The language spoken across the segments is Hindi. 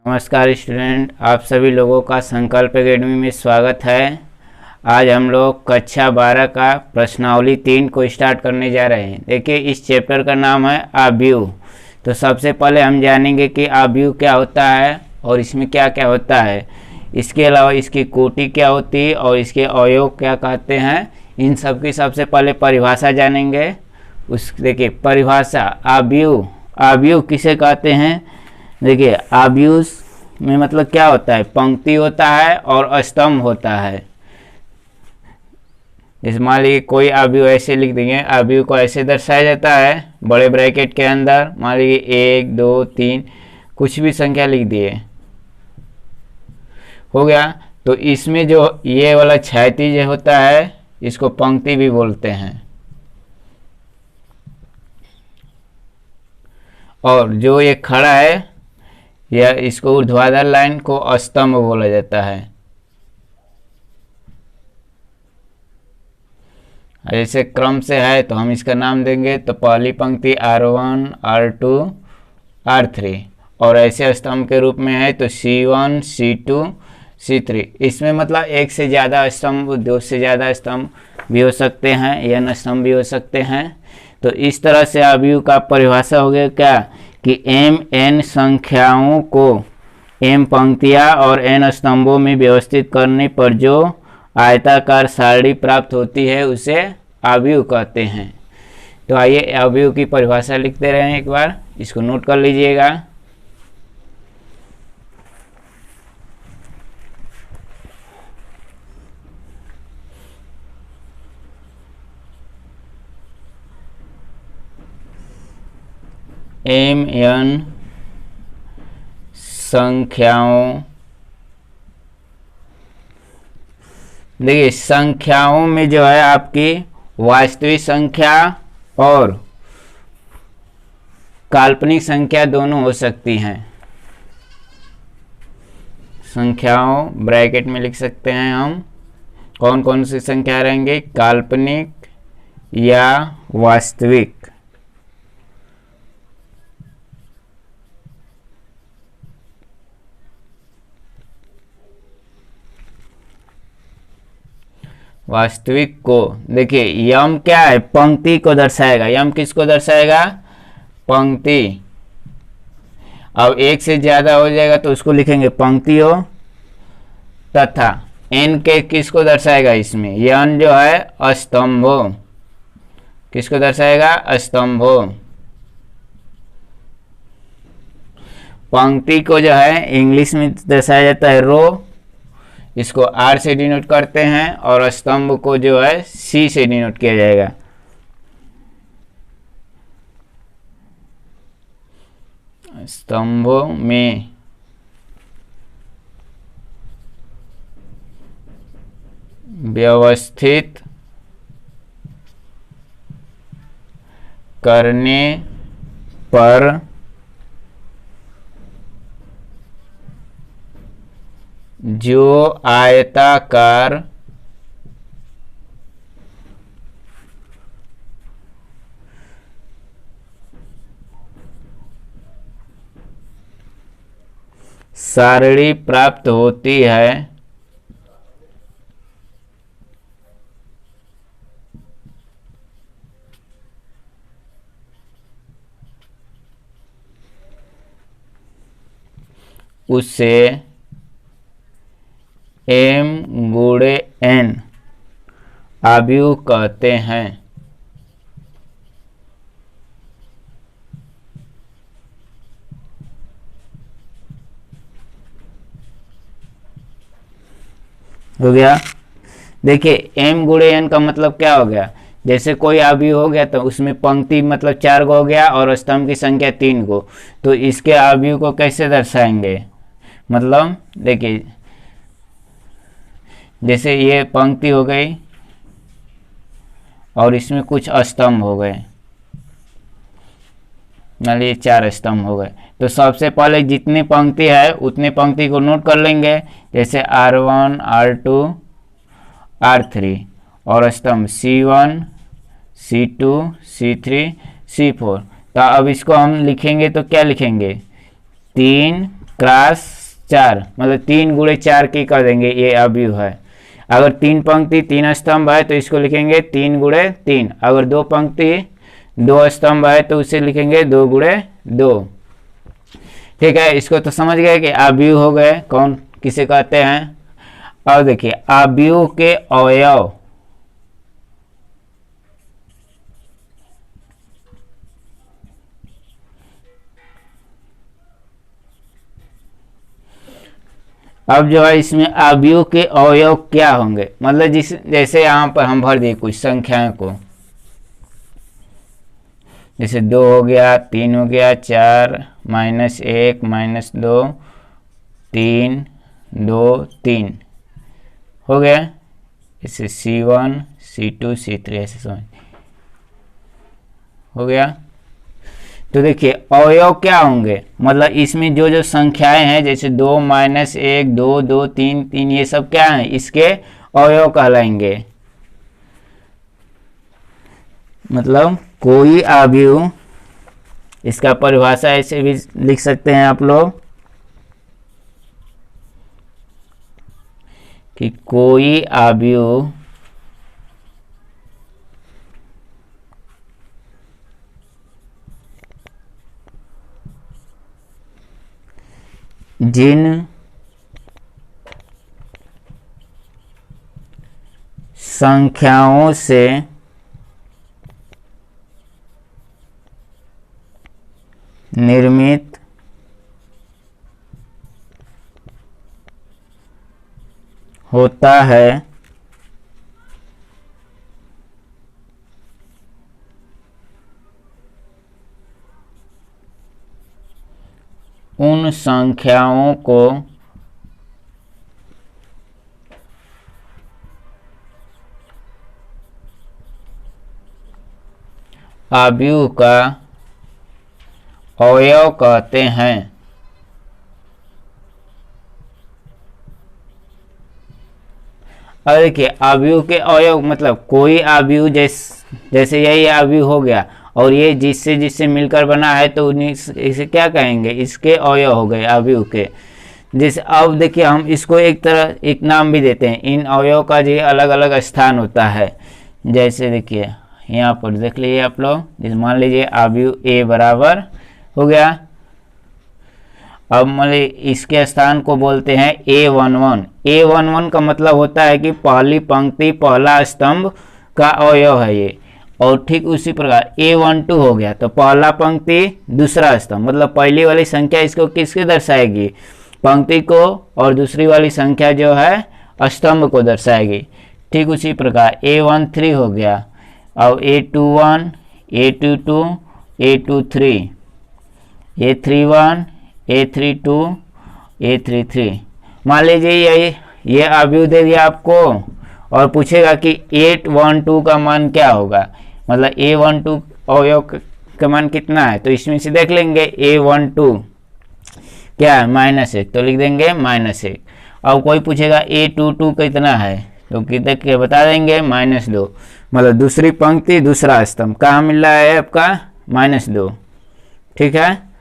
नमस्कार स्टूडेंट, आप सभी लोगों का संकल्प एकेडमी में स्वागत है। आज हम लोग कक्षा 12 का प्रश्नावली 3 को स्टार्ट करने जा रहे हैं। देखिए, इस चैप्टर का नाम है आव्यूह। तो सबसे पहले हम जानेंगे कि आव्यूह क्या होता है और इसमें क्या क्या होता है। इसके अलावा इसकी कोटि क्या होती है और इसके अवयव क्या कहते हैं, इन सब की सबसे पहले परिभाषा जानेंगे। देखिए परिभाषा, आव्यूह किसे कहते हैं। देखिए आव्यूह में मतलब क्या होता है, पंक्ति होता है और स्तंभ होता है। इस मान लीजिए कोई आव्यूह ऐसे लिख देंगे, आव्यूह को ऐसे दर्शाया जाता है बड़े ब्रैकेट के अंदर। मान लीजिए 1 2 3 कुछ भी संख्या लिख दिए, हो गया। तो इसमें जो ये वाला क्षैतिज होता है इसको पंक्ति भी बोलते हैं, और जो ये खड़ा है या इसको ऊर्ध्वाधर लाइन को स्तंभ बोला जाता है। जैसे क्रम से है तो हम इसका नाम देंगे, तो पहली पंक्ति R1 R2 R3, और ऐसे स्तंभ के रूप में है तो C1 C2 C3। इसमें मतलब एक से ज़्यादा स्तंभ, दो से ज़्यादा स्तंभ भी हो सकते हैं, n स्तंभ भी हो सकते हैं। तो इस तरह से आव्यूह का परिभाषा हो गया क्या कि n संख्याओं को m पंक्तियाँ और n स्तंभों में व्यवस्थित करने पर जो आयताकार सारणी प्राप्त होती है उसे आव्यूह कहते हैं। तो आइए आव्यूह की परिभाषा लिखते रहें, एक बार इसको नोट कर लीजिएगा। n संख्याओं, देखिए संख्याओं में जो है आपकी वास्तविक संख्या और काल्पनिक संख्या दोनों हो सकती हैं। संख्याओं ब्रैकेट में लिख सकते हैं हम, कौन कौन सी संख्या रहेंगे, काल्पनिक या वास्तविक। वास्तविक को देखिए यम क्या है, पंक्ति को दर्शाएगा। यम किसको दर्शाएगा, पंक्ति। अब एक से ज्यादा हो जाएगा तो उसको लिखेंगे पंक्तियों तथा। एन के किसको दर्शाएगा, इसमें यन जो है स्तंभों, किसको दर्शाएगा, स्तंभों। पंक्ति को जो है इंग्लिश में दर्शाया जाता है रो, इसको R से डिनोट करते हैं, और स्तंभ को जो है C से डिनोट किया जाएगा। स्तंभों में व्यवस्थित करने पर जो आयताकार सारणी प्राप्त होती है उसे m गुणे n आव्यूह कहते हैं। हो गया। देखिए m गुणे n का मतलब क्या हो गया, जैसे कोई आव्यूह हो गया तो उसमें पंक्ति मतलब 4 गो हो गया और स्तंभ की संख्या 3 गो। तो इसके आव्यूह को कैसे दर्शाएंगे, मतलब देखिए जैसे ये पंक्ति हो गई और इसमें कुछ स्तंभ हो गए, मान लीजिए 4 स्तंभ हो गए। तो सबसे पहले जितनी पंक्ति है उतनी पंक्ति को नोट कर लेंगे, जैसे R1 R2 R3, और स्तंभ C1 C2 C3 C4। तो अब इसको हम लिखेंगे तो क्या लिखेंगे, 3 क्रॉस 4, मतलब 3 गुणे 4 की कर देंगे, ये अवयव है। अगर 3 पंक्ति 3 स्तंभ है तो इसको लिखेंगे 3 गुणे 3। अगर 2 पंक्ति 2 स्तंभ है तो उसे लिखेंगे 2 गुणे 2। ठीक है, इसको तो समझ गए कि अवयव हो गए कौन किसे कहते हैं। अब देखिए अवयव के अवयव, अब जो है इसमें अवयव के अवयव क्या होंगे, मतलब जैसे यहाँ पर हम भर दिए कुछ संख्याओं को, जैसे 2 हो गया, 3 हो गया, 4 -1 -2 3 2 3 हो गया। इसे C1 C2 C3 ऐसे समझ हो गया। तो देखिए अवयव क्या होंगे, मतलब इसमें जो जो संख्याएं हैं जैसे 2 -1 2 2 3 3 ये सब क्या है, इसके अवयव कहलाएंगे। मतलब कोई अवयव, इसका परिभाषा ऐसे भी लिख सकते हैं आप लोग कि कोई अवयव जिन संख्याओं से निर्मित होता है उन संख्याओं को अवयव का अवयव कहते हैं। और देखिए अवयव के अवयव मतलब कोई अवयव जैसे यही अवयव हो गया और ये जिससे जिससे मिलकर बना है तो इसे क्या कहेंगे, इसके अवयव हो गए अवयव के। जैसे अब देखिए हम इसको एक नाम भी देते हैं, इन अवयव का जो अलग अलग स्थान होता है। जैसे देखिए यहाँ पर देख लीजिए आप लोग, जैसे मान लीजिए अवयव A बराबर हो गया। अब मान लीजिए इसके स्थान को बोलते हैं A11। A11 का मतलब होता है कि पहली पंक्ति पहला स्तंभ का अवयव है ये। और ठीक उसी प्रकार A12 हो गया तो पहला पंक्ति दूसरा स्तंभ, मतलब पहली वाली संख्या इसको किसके दर्शाएगी, पंक्ति को, और दूसरी वाली संख्या जो है स्तंभ को दर्शाएगी। ठीक उसी प्रकार A13 हो गया। अब A21 A22 A23 A31 A32 A33। मान लीजिए ये अवयव दे दिया आपको और पूछेगा कि 812 का मान क्या होगा, मतलब A12 अवयव का मान कितना है, तो इसमें से देख लेंगे A12 क्या है -1 तो लिख देंगे -1। अब कोई पूछेगा A22 कितना है तो देख के बता देंगे -2, मतलब दूसरी पंक्ति दूसरा स्तंभ कहाँ मिल रहा है आपका -2। ठीक है,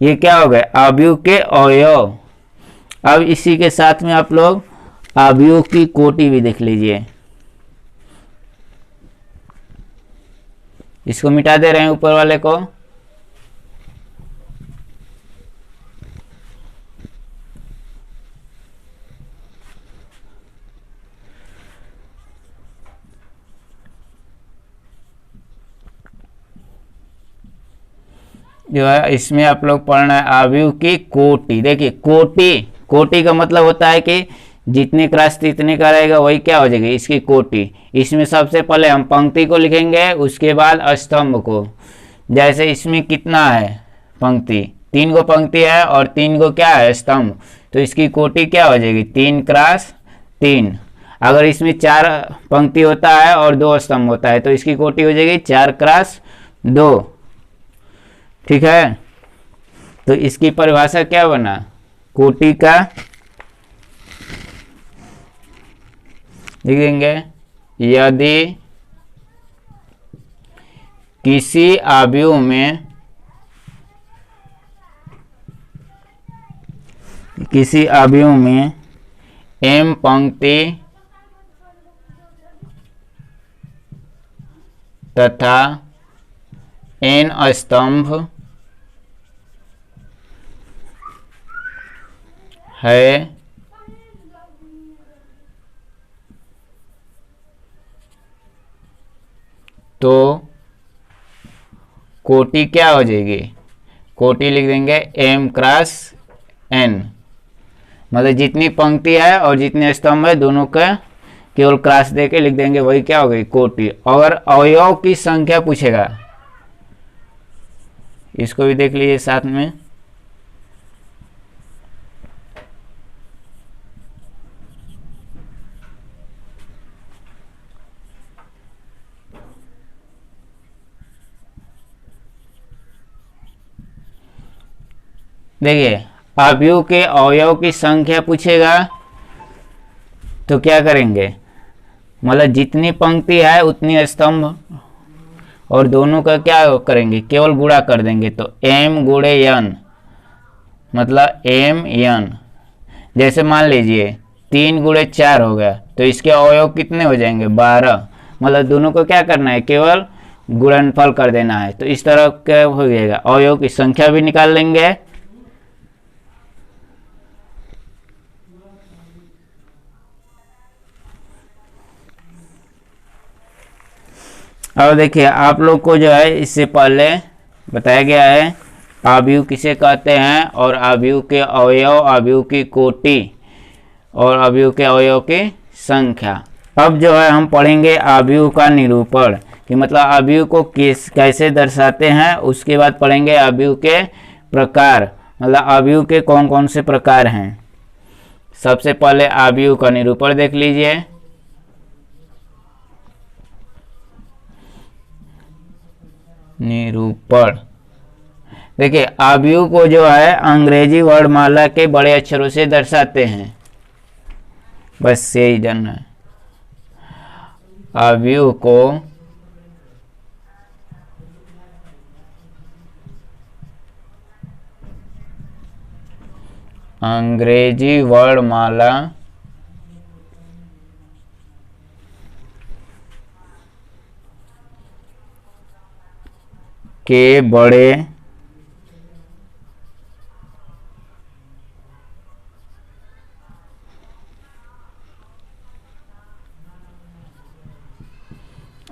ये क्या हो गए अवयव के अवयव। अब इसी के साथ में आप लोग अवयव की कोटि भी देख लीजिए, इसको मिटा दे रहे हैं ऊपर वाले को। जो है इसमें आप लोग पढ़ना है अवयव की कोटि। देखिए कोटि का मतलब होता है कि जितने क्रॉस इतने का रहेगा वही क्या हो जाएगी इसकी कोटि। इसमें सबसे पहले हम पंक्ति को लिखेंगे, उसके बाद स्तंभ को। जैसे इसमें कितना है पंक्ति, 3 गो पंक्ति है और 3 गो क्या है स्तंभ, तो इसकी कोटि क्या हो जाएगी 3 क्रॉस 3। अगर इसमें 4 पंक्ति होता है और 2 स्तंभ होता है तो इसकी कोटि हो जाएगी 4 क्रॉस 2। ठीक है, तो इसकी परिभाषा क्या बना, कोटि का लिख देंगे यदि किसी अवयव में किसी अवयव में m पंक्ति तथा n स्तंभ है तो कोटि क्या हो जाएगी? कोटि लिख देंगे m क्रॉस n, मतलब जितनी पंक्ति है और जितने स्तंभ है दोनों का केवल क्रॉस दे के लिख देंगे, वही क्या हो गई? कोटि। और अवयव की संख्या पूछेगा, इसको भी देख लीजिए साथ में। देखिए अवयव के अवयव की संख्या पूछेगा तो क्या करेंगे, मतलब जितनी पंक्ति है उतनी स्तंभ, और दोनों का क्या करेंगे? केवल गुणा कर देंगे। तो m गुणे n मतलब m n। जैसे मान लीजिए 3 गुणे 4 हो गया, तो इसके अवयव कितने हो जाएंगे? 12। मतलब दोनों को क्या करना है? केवल गुणनफल कर देना है। तो इस तरह क्या हो जाएगा? अवयव की संख्या भी निकाल लेंगे अब देखिए आप लोग को जो है इससे पहले बताया गया है अवयव किसे कहते हैं, और अवयव के अवयव, अवयव की कोटि और अवयव के अवयव की संख्या। अब जो है हम पढ़ेंगे अवयव का निरूपण, कि मतलब अवयव को कैसे दर्शाते हैं। उसके बाद पढ़ेंगे अवयव के प्रकार, मतलब अवयव के कौन कौन से प्रकार हैं। सबसे पहले अवयव का निरूपण देख लीजिए। निरूपण देखिए अवयव को जो है अंग्रेजी वर्णमाला के बड़े अक्षरों से दर्शाते हैं, बस यही जानना है। अवयव को अंग्रेजी वर्णमाला के बड़े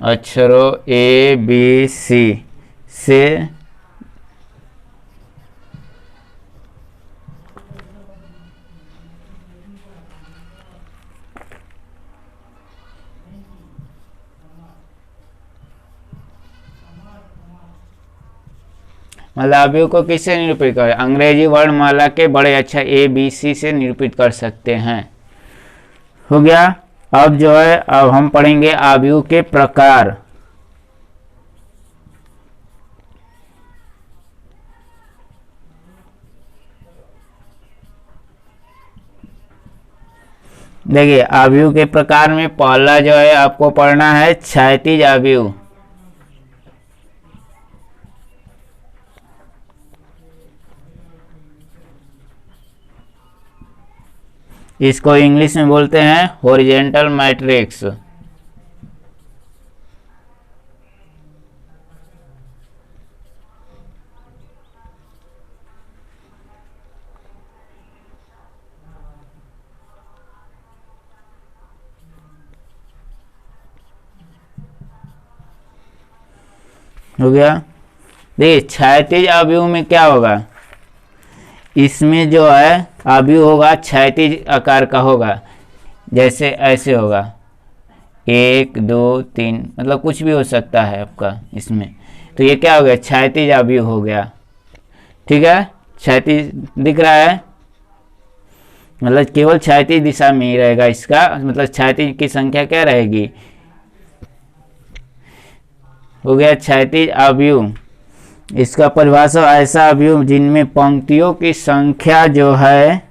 अक्षरों ए बी सी से मतलब अवयव को किससे निरूपित कर? अंग्रेजी वर्णमाला के बड़े अक्षर ए बी सी से निरूपित कर सकते हैं। हो गया। अब जो है अब हम पढ़ेंगे अवयव के प्रकार। देखिए अवयव के प्रकार में पहला जो है आपको पढ़ना है क्षैतिज अवयव। इसको इंग्लिश में बोलते हैं हॉरिजॉन्टल मैट्रिक्स। हो गया। देखिए क्षैतिज अवयव में क्या होगा, इसमें जो है अवयव होगा क्षैतिज आकार का होगा, जैसे ऐसे होगा 1 2 3, मतलब कुछ भी हो सकता है आपका इसमें। तो ये क्या हो गया? क्षैतिज अवयव हो गया। ठीक है, क्षैतिज दिख रहा है, मतलब केवल क्षैतिज दिशा में ही रहेगा इसका, मतलब क्षैतिज की संख्या क्या रहेगी? हो गया क्षैतिज अवयव। इसका परिभाषा ऐसा अवयव जिनमें पंक्तियों की संख्या जो है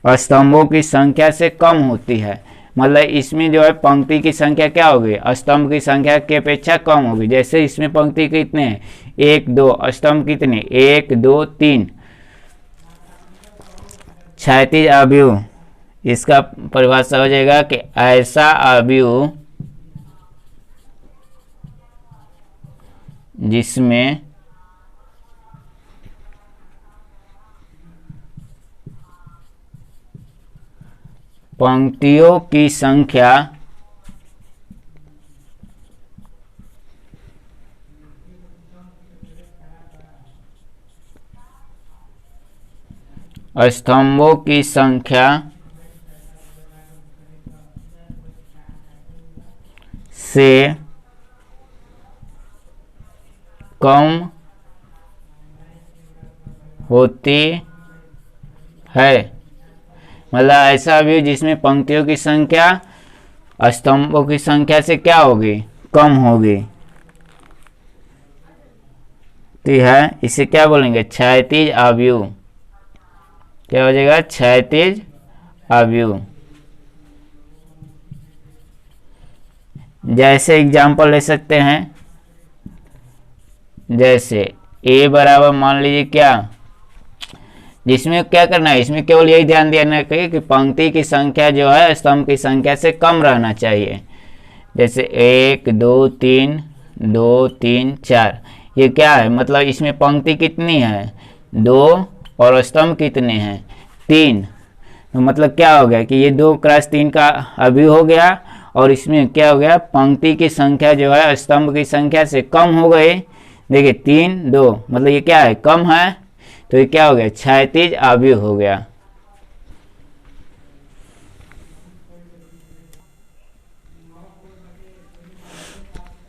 और स्तंभों की संख्या से कम होती है। मतलब इसमें जो है पंक्ति की संख्या क्या होगी? स्तंभ की संख्या की अपेक्षा कम होगी। जैसे इसमें पंक्ति कितने हैं? 1 2, स्तंभ कितने? 1 2 3, क्षैतिज अवयव, इसका परिभाषा हो जाएगा कि ऐसा अवयव जिसमें पंक्तियों की संख्या स्तंभों की संख्या से कम होती है। मतलब ऐसा भी जिसमें पंक्तियों की संख्या स्तंभों की संख्या से क्या होगी, कम होगी, तो है इसे क्या बोलेंगे, क्षैतिज अवयव। क्या हो जाएगा, क्षैतिज अवयव। जैसे एग्जाम्पल ले सकते हैं, जैसे ए बराबर मान लीजिए क्या, जिसमें क्या करना है, इसमें केवल यही ध्यान देना है कि पंक्ति की संख्या जो है स्तंभ की संख्या से कम रहना चाहिए। जैसे 1 2 3 2 3 4, ये क्या है, मतलब इसमें पंक्ति कितनी है, 2 और स्तंभ कितने हैं, 3। तो मतलब क्या हो गया कि ये 2 क्रॉस 3 का अवयव हो गया, और इसमें क्या हो गया, पंक्ति की संख्या जो है स्तंभ की संख्या से कम हो गई। देखिए 3 2, मतलब ये क्या है, कम है, तो ये क्या हो गया, क्षैतिज अवयव हो गया।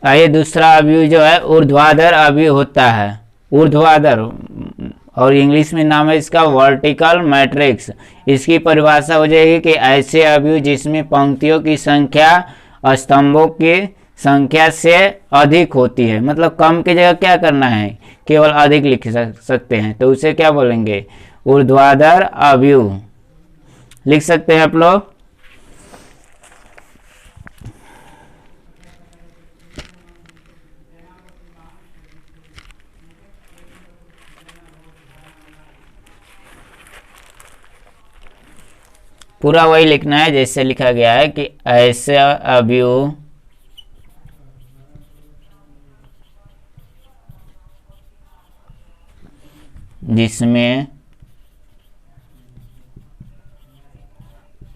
आइए दूसरा अवयव जो है ऊर्ध्वाधर अवयव होता है। ऊर्ध्वाधर, और इंग्लिश में नाम है इसका वर्टिकल मैट्रिक्स। इसकी परिभाषा हो जाएगी कि ऐसे अवयव जिसमें पंक्तियों की संख्या स्तंभों की संख्या से अधिक होती है। मतलब कम की जगह क्या करना है, केवल अधिक लिख सकते हैं, तो उसे क्या बोलेंगे, ऊर्ध्वाधर अवयव। लिख सकते हैं आप लोग। पूरा वही लिखना है जैसे लिखा गया है कि ऐसे अवयव जिसमें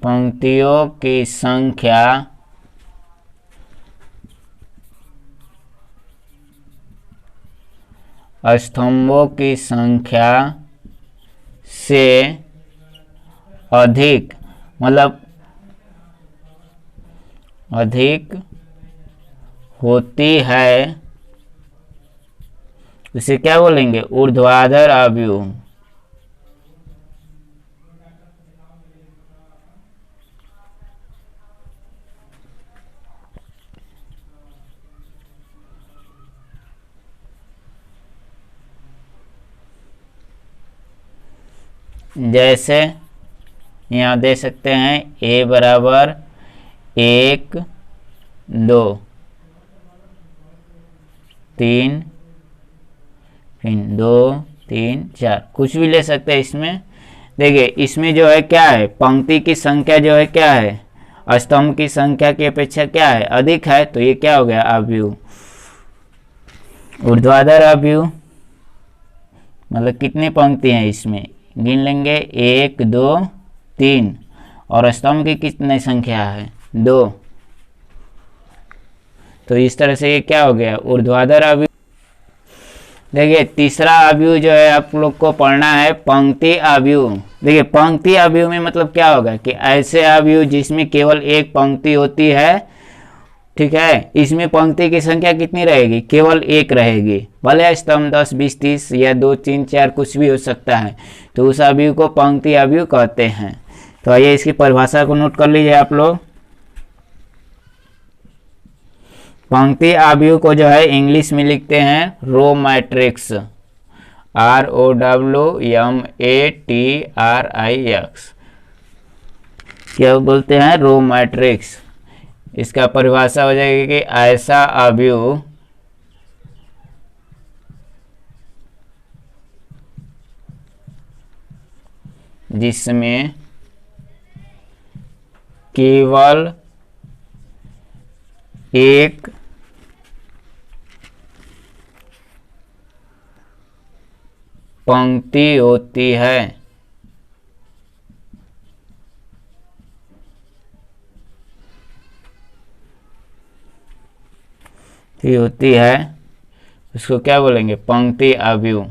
पंक्तियों की संख्या स्तंभों की संख्या से अधिक, मतलब अधिक होती है, उसे क्या बोलेंगे, ऊर्ध्वाधर अवयव। जैसे यहाँ दे सकते हैं a बराबर 1 2 3 फिर 2 3 4, कुछ भी ले सकते हैं इसमें। देखिए इसमें जो है क्या है, पंक्ति की संख्या जो है क्या है, स्तंभ की संख्या की अपेक्षा क्या है, अधिक है, तो ये क्या हो गया, अवयव, ऊर्ध्वाधर अवयव। मतलब कितनी पंक्ति हैं इसमें, गिन लेंगे 1 2 3, और स्तंभ की कितनी संख्या है, 2। तो इस तरह से ये क्या हो गया, ऊर्ध्वाधर अवयव। देखिए तीसरा अवयव जो है आप लोग को पढ़ना है, पंक्ति अवयव। देखिए पंक्ति अवयव में मतलब क्या होगा कि ऐसे अवयव जिसमें केवल एक पंक्ति होती है, ठीक है, इसमें पंक्ति की संख्या कितनी रहेगी, केवल एक रहेगी, भले स्तंभ 10 20 30 या 2 3 4 कुछ भी हो सकता है, तो उस अवयव को पंक्ति अवयव कहते हैं। तो आइए इसकी परिभाषा को नोट कर लीजिए आप लोग। पंक्ति अवयव को जो है इंग्लिश में लिखते हैं रो मैट्रिक्स, ROWMATRIX, क्या बोलते हैं, रो मैट्रिक्स। इसका परिभाषा हो जाएगी कि ऐसा अवयव जिसमें केवल एक पंक्ति होती है। होती है उसको क्या बोलेंगे? पंक्ति अवयव।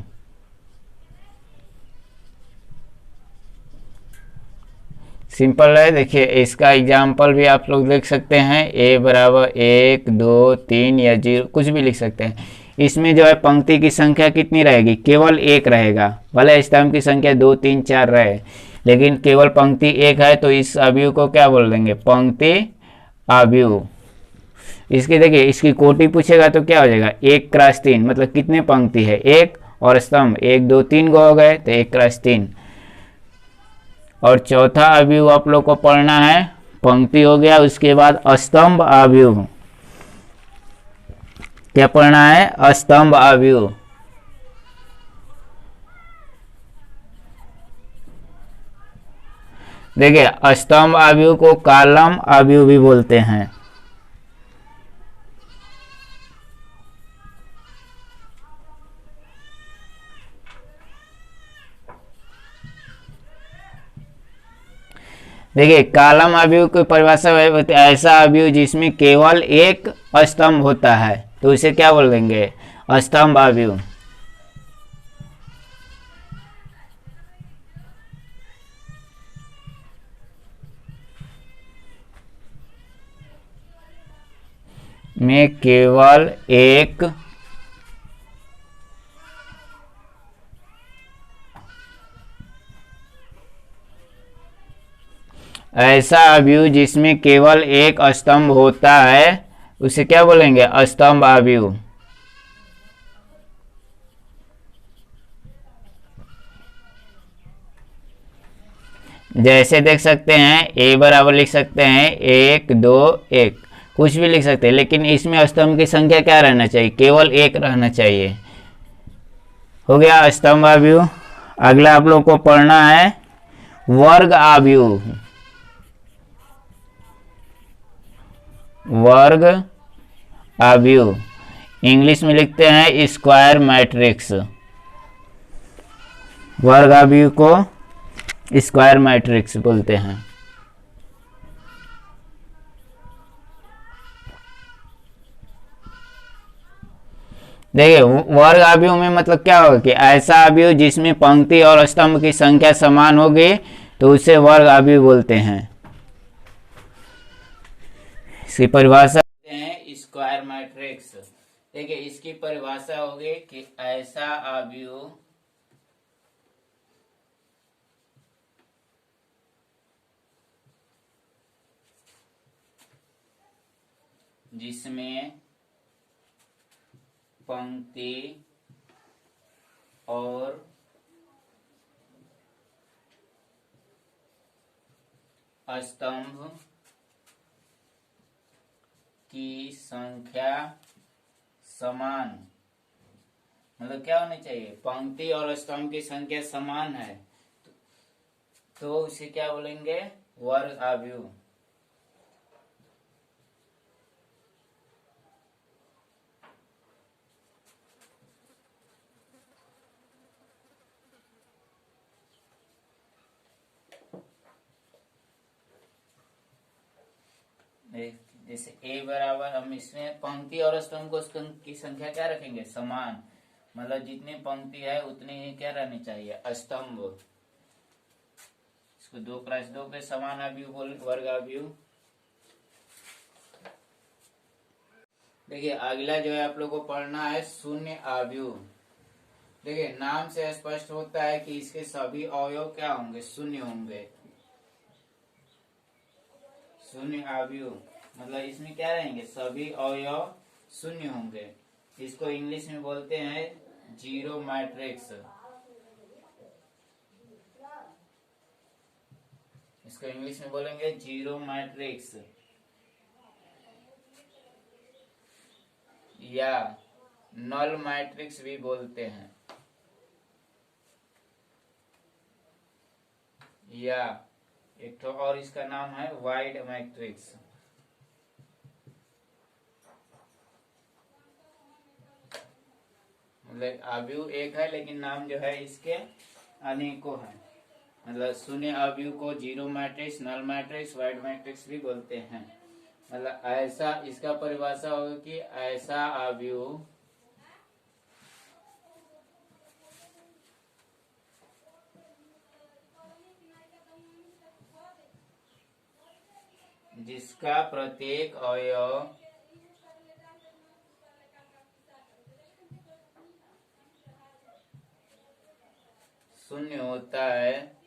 सिंपल है। देखिए इसका एग्जाम्पल भी आप लोग लिख सकते हैं, a बराबर 1 2 3 या 0 कुछ भी लिख सकते हैं। इसमें जो है पंक्ति की संख्या कितनी रहेगी? केवल एक रहेगा। भले स्तंभ की संख्या 2 3 4 रहे, लेकिन केवल पंक्ति एक है, तो इस अवयव को क्या बोल देंगे? पंक्ति अवयव। इसकी देखिए इसकी कोटि पूछेगा तो क्या हो जाएगा? 1 क्रॉस 3, मतलब कितने पंक्ति है? एक, और स्तंभ 1 2 3 गो हो गए, तो 1 क्रॉस 3। और चौथा अवयव आप लोग को पढ़ना है, पंक्ति हो गया, उसके बाद स्तंभ अवयव। क्या पढ़ना है? स्तंभ अवयव। देखिए स्तंभ अवयव को कॉलम अवयव भी बोलते हैं। देखिए कॉलम अवयव की परिभाषा है ऐसा अवयव जिसमें केवल एक स्तंभ होता है, तो इसे क्या बोल देंगे? स्तंभ अवयव। में केवल एक ऐसा अवयव जिसमें केवल एक स्तंभ होता है, उसे क्या बोलेंगे? स्तंभ अवयव। जैसे देख सकते हैं a बराबर लिख सकते हैं 1 2 1, कुछ भी लिख सकते हैं, लेकिन इसमें स्तंभ की संख्या क्या रहना चाहिए? केवल एक रहना चाहिए। हो गया स्तंभ अवयव। अगला आप लोग को पढ़ना है वर्ग अवयव। वर्ग अवयव इंग्लिश में लिखते हैं स्क्वायर मैट्रिक्स। वर्ग अवयव को स्क्वायर मैट्रिक्स बोलते हैं। देखिए वर्ग अवयव में मतलब क्या होगा कि ऐसा अवयव जिसमें पंक्ति और स्तंभ की संख्या समान होगी, तो उसे वर्ग अवयव बोलते हैं। इसकी परिभाषा है स्क्वायर मैट्रिक्स। देखिए इसकी परिभाषा होगी कि ऐसा अवयव जिसमें पंक्ति और स्तंभ की संख्या समान, मतलब क्या होनी चाहिए? पंक्ति और स्तंभ की संख्या समान है, तो उसे क्या बोलेंगे? वर्ग अवयव। जैसे a बराबर, हम इसमें पंक्ति और स्तंभ को की संख्या क्या रखेंगे? समान, मतलब जितनी पंक्ति है उतनी ही क्या रहनी चाहिए? स्तंभ। इसको 2 क्रॉस 2 के समान अवयव बोल, वर्ग अवयव। देखिए अगला जो है आप लोग को पढ़ना है शून्य अवयव। देखिए नाम से स्पष्ट होता है कि इसके सभी अवयव क्या होंगे? शून्य होंगे। शून्य अवयव मतलब इसमें क्या रहेंगे? सभी अवयव शून्य होंगे। इसको इंग्लिश में बोलते हैं जीरो मैट्रिक्स। इसको इंग्लिश में बोलेंगे जीरो मैट्रिक्स या नल मैट्रिक्स भी बोलते हैं, या एक तो और इसका नाम है वाइड मैट्रिक्स। मतलब अवयव एक है लेकिन नाम जो है इसके अनेकों है। मतलब शून्य अवयव को zero matrix, null matrix, void matrix भी बोलते हैं। मतलब ऐसा इसका परिभाषा होगा कि ऐसा अवयव जिसका प्रत्येक अवयव शून्य होता है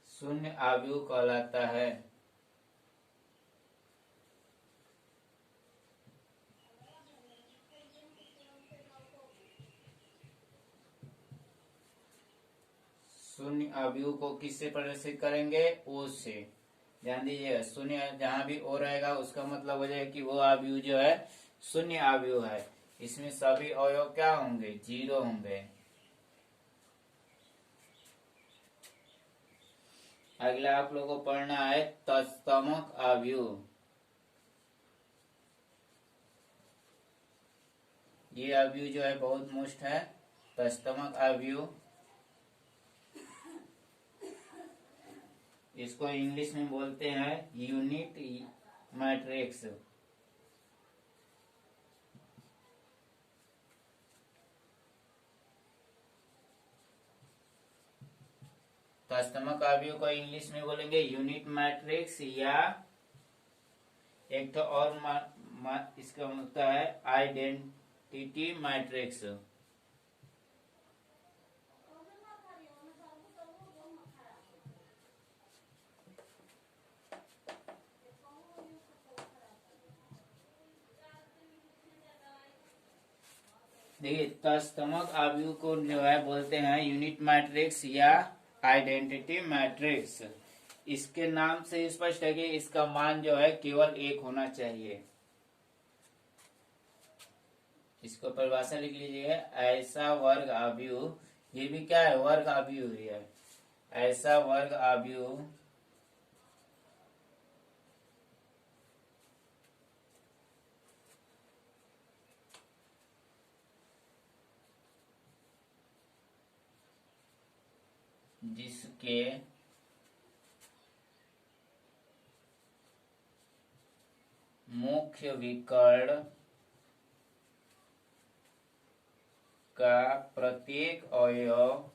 शून्य अवयव कहलाता है। शून्य अवयव को किससे प्रदर्शित करेंगे? ओ से। ध्यान दीजिएगा, शून्य जहां भी ओ रहेगा उसका मतलब हो जाएगा कि वो अवयव जो है शून्य अवयव है। इसमें सभी अवयव क्या होंगे? जीरो होंगे। अगला आप लोगों को पढ़ना है तत्समक अवयव। ये अवयव जो है बहुत मुश्त है। तत्समक अवयव, इसको इंग्लिश में बोलते हैं यूनिट मैट्रिक्स। तत्समक अवयव को इंग्लिश में बोलेंगे यूनिट मैट्रिक्स, या एक तो और इसका होता है आइडेंटिटी मैट्रिक्स। देखिए, तत्समक अवयव को जो है बोलते हैं यूनिट मैट्रिक्स या आइडेंटिटी मैट्रिक्स। इसके नाम से स्पष्ट है कि इसका मान जो है केवल एक होना चाहिए। इसको परिभाषा लिख लीजिए, ऐसा वर्ग अवयव, ये भी क्या है? वर्ग अवयव ही है। ऐसा वर्ग अवयव जिसके मुख्य विकर्ण का प्रत्येक अवयव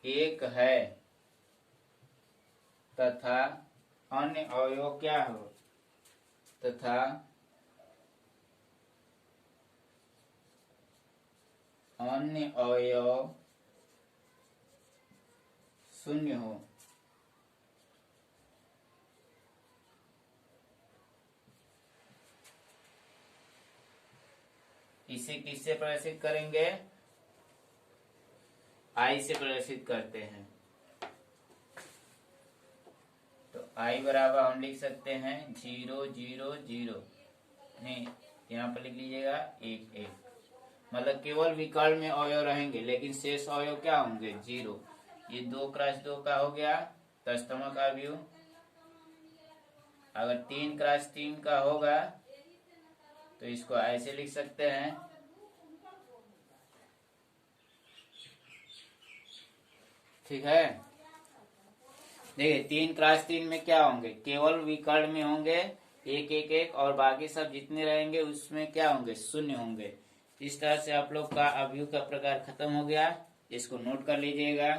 एक है तथा अन्य अवयव क्या हो? तथा अन्य अवयव शून्य हो। इसे किससे प्रदर्शित करेंगे? आई से प्रदर्शित करते हैं। तो आई बराबर हम लिख सकते हैं 0 0 0, नहीं यहाँ पर लिख लीजिएगा 1 1। मतलब केवल विकर्ण में अवयव रहेंगे लेकिन शेष अवयव क्या होंगे? 0। ये 2x2 का हो गया तत्समक अवयव। अगर 3x3 का होगा तो इसको ऐसे लिख सकते हैं, ठीक है। देखिए 3x3 में क्या होंगे? केवल विकर्ण में होंगे 1 1 1, और बाकी सब जितने रहेंगे उसमें क्या होंगे? शून्य होंगे। इस तरह से आप लोग का अवयव का प्रकार खत्म हो गया। इसको नोट कर लीजिएगा।